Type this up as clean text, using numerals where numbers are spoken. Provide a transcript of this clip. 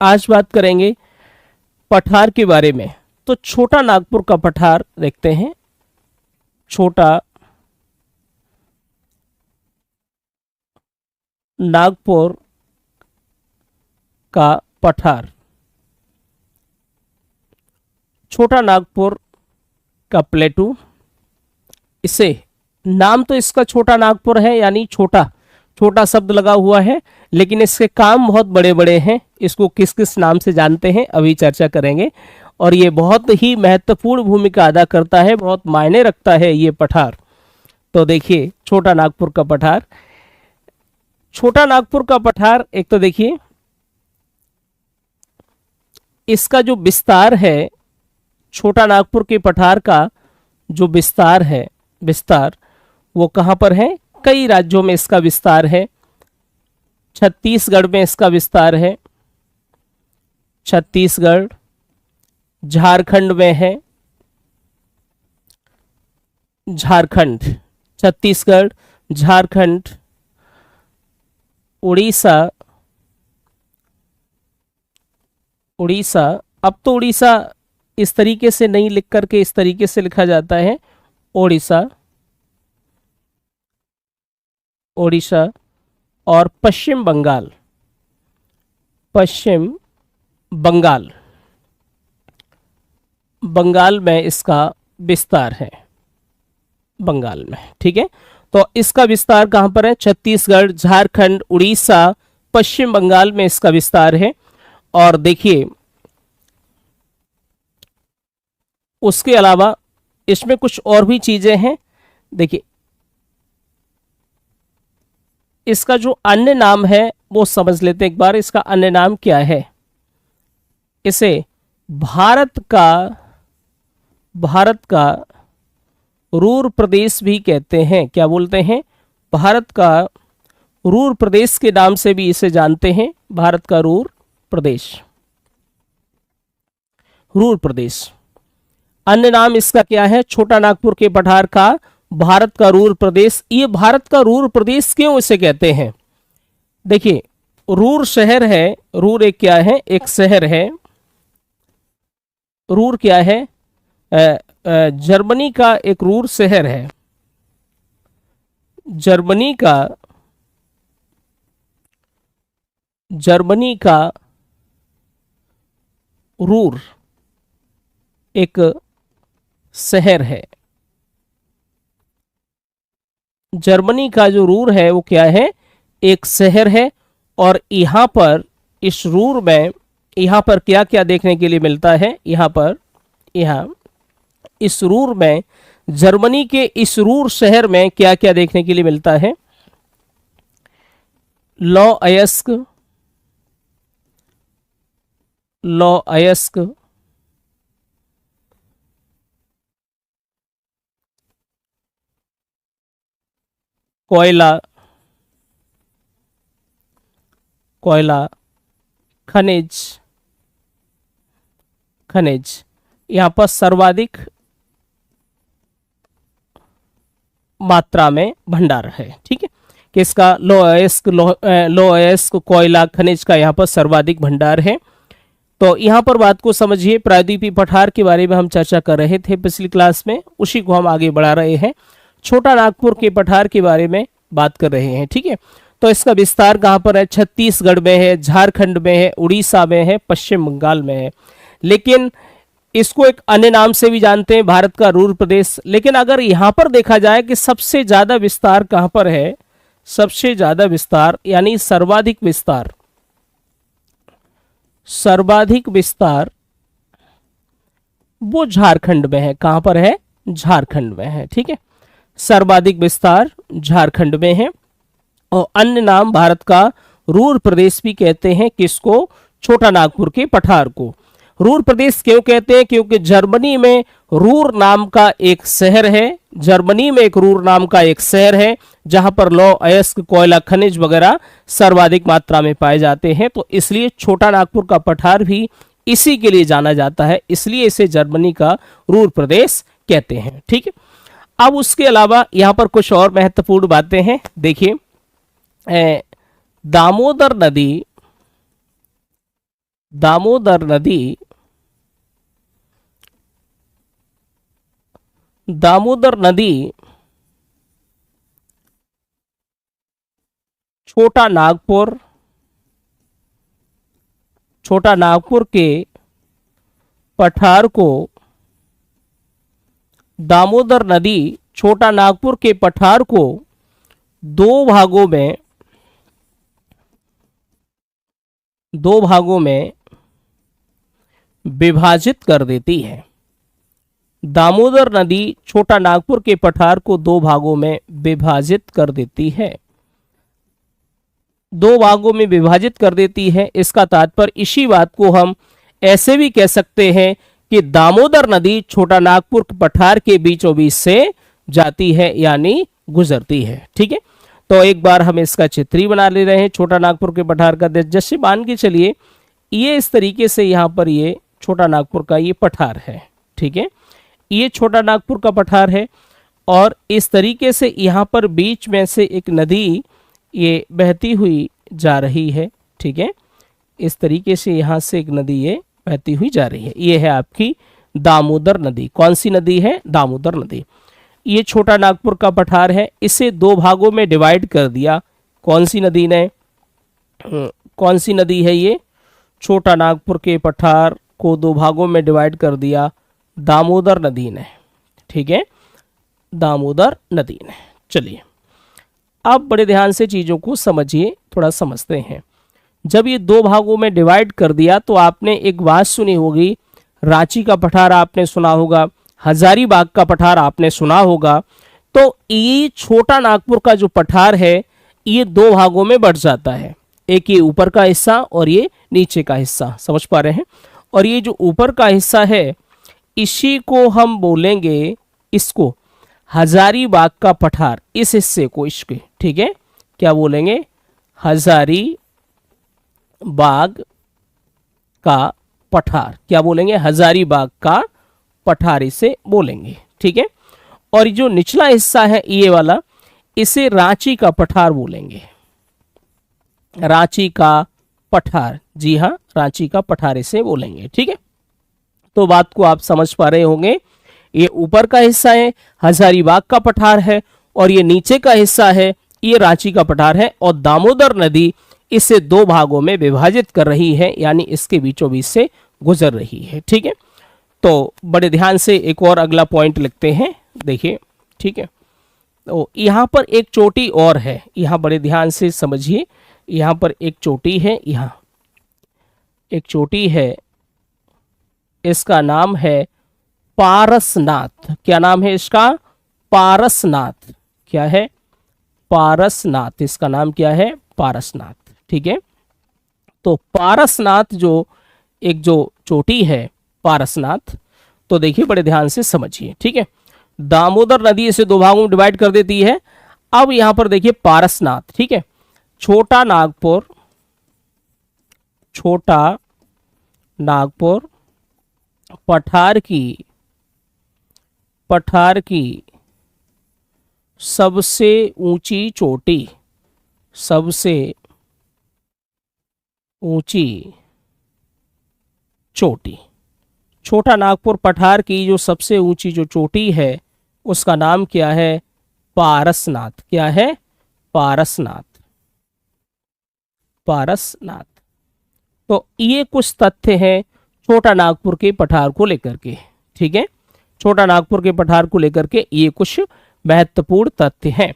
आज बात करेंगे पठार के बारे में। तो छोटा नागपुर का पठार देखते हैं। छोटा नागपुर का पठार, छोटा नागपुर का प्लेटू। इसे नाम तो इसका छोटा नागपुर है, यानी छोटा छोटा शब्द लगा हुआ है, लेकिन इसके काम बहुत बड़े बड़े हैं। इसको किस किस नाम से जानते हैं अभी चर्चा करेंगे। और ये बहुत ही महत्वपूर्ण भूमिका अदा करता है, बहुत मायने रखता है ये पठार। तो देखिए छोटा नागपुर का पठार। छोटा नागपुर का पठार एक तो देखिए इसका जो विस्तार है, छोटा नागपुर के पठार का जो विस्तार है, विस्तार वो कहाँ पर है? कई राज्यों में इसका विस्तार है। छत्तीसगढ़ में इसका विस्तार है, छत्तीसगढ़, झारखंड में है, झारखंड, छत्तीसगढ़, झारखंड, उड़ीसा, उड़ीसा। अब तो उड़ीसा इस तरीके से नहीं लिख करके इस तरीके से लिखा जाता है, ओडिशा, ओडिशा। और पश्चिम बंगाल, पश्चिम बंगाल, बंगाल में इसका विस्तार है, बंगाल में। ठीक है, तो इसका विस्तार कहां पर है? छत्तीसगढ़, झारखंड, उड़ीसा, पश्चिम बंगाल में इसका विस्तार है। और देखिए उसके अलावा इसमें कुछ और भी चीजें हैं। देखिए इसका जो अन्य नाम है वो समझ लेते हैं एक बार। इसका अन्य नाम क्या है? इसे भारत का रूर प्रदेश भी कहते हैं। क्या बोलते हैं? भारत का रूर प्रदेश के नाम से भी इसे जानते हैं। भारत का रूर प्रदेश, रूर प्रदेश। अन्य नाम इसका क्या है? छोटा नागपुर के पठार का भारत का रूर प्रदेश। ये भारत का रूर प्रदेश क्यों इसे कहते हैं? देखिए रूर शहर है, रूर एक क्या है? एक शहर है। रूर क्या है? जर्मनी का एक रूर शहर है। जर्मनी का रूर एक शहर है। जर्मनी का जो रूर है वो क्या है? एक शहर है। और यहाँ पर इस रूर में यहाँ पर क्या क्या देखने के लिए मिलता है? यहाँ इस रूर में, जर्मनी के इस रूर शहर में क्या क्या देखने के लिए मिलता है? लौ अयस्क, लौ अयस्क, कोयला, कोयला, खनिज, खनिज। यहाँ पर सर्वाधिक मात्रा में भंडार है। ठीक है, किसका? लौह अयस्क, कोयला, खनिज का यहाँ पर सर्वाधिक भंडार है। तो यहाँ पर बात को समझिए। प्रायद्वीपीय पठार के बारे में हम चर्चा कर रहे थे पिछली क्लास में, उसी को हम आगे बढ़ा रहे हैं। छोटा नागपुर के पठार के बारे में बात कर रहे हैं। ठीक है, तो इसका विस्तार कहाँ पर है? छत्तीसगढ़ में है, झारखंड में है, उड़ीसा में है, पश्चिम बंगाल में है। लेकिन इसको एक अन्य नाम से भी जानते हैं, भारत का रूर प्रदेश। लेकिन अगर यहाँ पर देखा जाए कि सबसे ज्यादा विस्तार कहाँ पर है, सबसे ज्यादा विस्तार यानी सर्वाधिक विस्तार, सर्वाधिक विस्तार वो झारखंड में है। कहां पर है? झारखंड में है। ठीक है, सर्वाधिक विस्तार झारखंड में है। और अन्य नाम भारत का रूर प्रदेश भी कहते हैं। किसको? छोटा नागपुर के पठार को। रूर प्रदेश क्यों कहते हैं? क्योंकि जर्मनी में रूर नाम का एक शहर है, जर्मनी में एक रूर नाम का एक शहर है जहां पर लौह अयस्क, कोयला, खनिज वगैरह सर्वाधिक मात्रा में पाए जाते हैं। तो इसलिए छोटा नागपुर का पठार भी इसी के लिए जाना जाता है, इसलिए इसे जर्मनी का रूर प्रदेश कहते हैं। ठीक है, अब उसके अलावा यहां पर कुछ और महत्वपूर्ण बातें हैं। देखिए दामोदर नदी, दामोदर नदी, दामोदर नदी छोटा नागपुर, छोटा नागपुर के पठार को, दामोदर नदी छोटा नागपुर के पठार को दो भागों में विभाजित कर देती है। दामोदर नदी छोटा नागपुर के पठार को दो भागों में विभाजित कर देती है। दो भागों में विभाजित कर देती है, इसका तात्पर्य इसी बात को हम ऐसे भी कह सकते हैं कि दामोदर नदी छोटा नागपुर के पठार के बीचों बीच से जाती है, यानी गुजरती है। ठीक है, तो एक बार हम इसका चित्र ही बना ले रहे हैं छोटा नागपुर के पठार का। जैसे मान के चलिए ये इस तरीके से यहाँ पर ये छोटा नागपुर का ये पठार है। ठीक है, ये छोटा नागपुर का पठार है और इस तरीके से यहाँ पर बीच में से एक नदी ये बहती हुई जा रही है। ठीक है, इस तरीके से यहाँ से एक नदी ये बहती हुई जा रही है। ये है आपकी दामोदर नदी। कौन सी नदी है? दामोदर नदी। ये छोटा नागपुर का पठार है, इसे दो भागों में डिवाइड कर दिया। कौन सी नदी ने? कौन सी नदी है ये? छोटा नागपुर के पठार को दो भागों में डिवाइड कर दिया दामोदर नदी ने। ठीक है, दामोदर नदी ने। चलिए अब बड़े ध्यान से चीज़ों को समझिए, थोड़ा समझते हैं। जब ये दो भागों में डिवाइड कर दिया तो आपने एक बात सुनी होगी, रांची का पठार आपने सुना होगा, हजारीबाग का पठार आपने सुना होगा। तो ये छोटा नागपुर का जो पठार है ये दो भागों में बढ़ जाता है, एक ये ऊपर का हिस्सा और ये नीचे का हिस्सा। समझ पा रहे हैं? और ये जो ऊपर का हिस्सा है इसी को हम बोलेंगे, इसको हजारीबाग का पठार, इस हिस्से को, इसके। ठीक है, क्या बोलेंगे? हजारीबाग का पठार। क्या बोलेंगे? हजारीबाग का पठार इसे बोलेंगे। ठीक है, और जो निचला हिस्सा है ये वाला, इसे रांची का पठार बोलेंगे। रांची का पठार, जी हाँ, रांची का पठार इसे बोलेंगे। ठीक है, तो बात को आप समझ पा रहे होंगे। ये ऊपर का हिस्सा है हजारीबाग का पठार है और ये नीचे का हिस्सा है ये रांची का पठार है, और दामोदर नदी इसे दो भागों में विभाजित कर रही है, यानी इसके बीचों बीच से गुजर रही है। ठीक है, तो बड़े ध्यान से एक और अगला पॉइंट लिखते हैं, देखिए। ठीक है, तो यहाँ पर एक चोटी और है, यहाँ बड़े ध्यान से समझिए। यहाँ पर एक चोटी है, यहाँ एक चोटी है, इसका नाम है पारसनाथ। क्या नाम है इसका? पारसनाथ। क्या है? पारसनाथ। इसका नाम क्या है? पारसनाथ। ठीक है, तो पारसनाथ जो एक जो चोटी है पारसनाथ, तो देखिए बड़े ध्यान से समझिए। ठीक है, दामोदर नदी इसे दो भागों में डिवाइड कर देती है। अब यहां पर देखिए पारसनाथ। ठीक है, छोटा नागपुर, छोटा नागपुर पठार की सबसे ऊंची चोटी, सबसे ऊंची चोटी, छोटा नागपुर पठार की जो सबसे ऊंची जो चोटी है उसका नाम क्या है? पारसनाथ। क्या है? पारसनाथ। पारसनाथ। तो ये कुछ तथ्य हैं छोटा नागपुर के पठार को लेकर के। ठीक है, छोटा नागपुर के पठार को लेकर के ये कुछ महत्वपूर्ण तथ्य हैं।